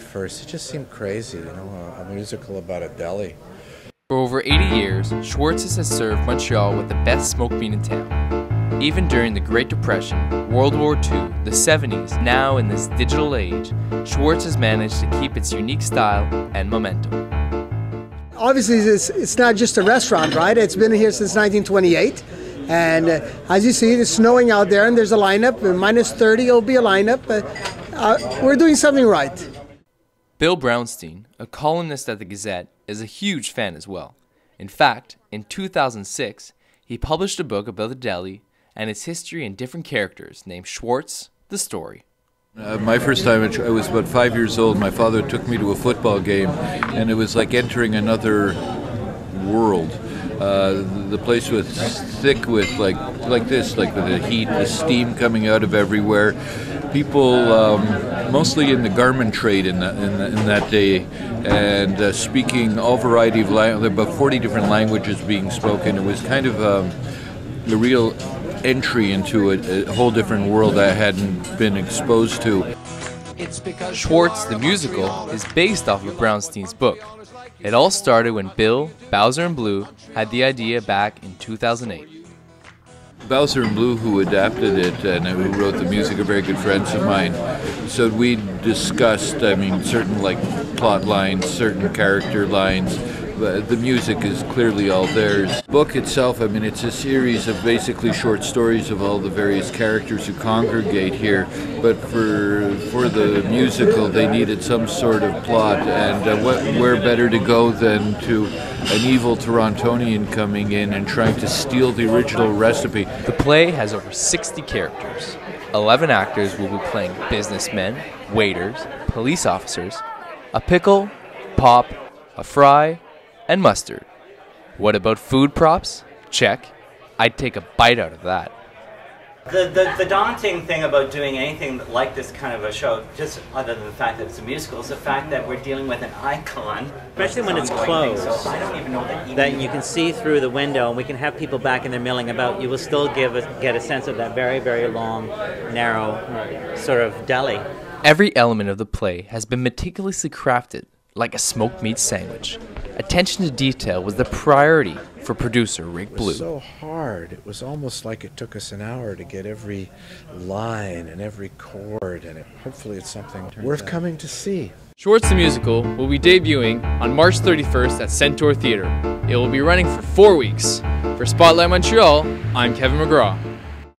first. It just seemed crazy, you know, a musical about a deli. For over 80 years, Schwartz has served Montreal with the best smoked meat in town. Even during the Great Depression, World War II, the 70s, now in this digital age, Schwartz has managed to keep its unique style and momentum. Obviously, it's not just a restaurant, right? It's been here since 1928. And as you see, it's snowing out there and there's a lineup. Minus 30 will be a lineup. We're doing something right. Bill Brownstein, a columnist at the Gazette, is a huge fan as well. In fact, in 2006, he published a book about the deli and its history and different characters named Schwartz, the Story. My first time, I was about 5 years old. My father took me to a football game, and it was like entering another world. The place was thick with like this, like with the heat, the steam coming out of everywhere. People, mostly in the garment trade in that day, and speaking all variety of languages, about 40 different languages being spoken. It was kind of a real entry into a whole different world I hadn't been exposed to. Schwartz, the musical, is based off of Brownstein's book. It all started when Bill, Bowser and Blue had the idea back in 2008. Bowser and Blue, who adapted it and who wrote the music, are very good friends of mine. So we discussed, certain plot lines, certain character lines. The music is clearly all theirs. The book itself, it's a series of basically short stories of all the various characters who congregate here. But for the musical, they needed some sort of plot, and where better to go than to an evil Torontonian coming in and trying to steal the original recipe. The play has over 60 characters. 11 actors will be playing businessmen, waiters, police officers, a pickle, pop, a fry, and mustard. What about food props? Check. I'd take a bite out of that. The daunting thing about doing anything like this kind of a show, just other than the fact that it's a musical, is the fact that we're dealing with an icon. Especially when it's closed, so I don't even know that you can see through the window, and we can have people back in there milling about. You will still get a sense of that very, very long, narrow sort of deli. Every element of the play has been meticulously crafted, like a smoked meat sandwich. Attention to detail was the priority for producer Rick Blue. It was so hard. It was almost like it took us an hour to get every line and every chord, and hopefully it's something worth coming to see. Schwartz the Musical will be debuting on March 31st at Centaur Theater. It will be running for 4 weeks. For Spotlight Montreal, I'm Kevin McGraw.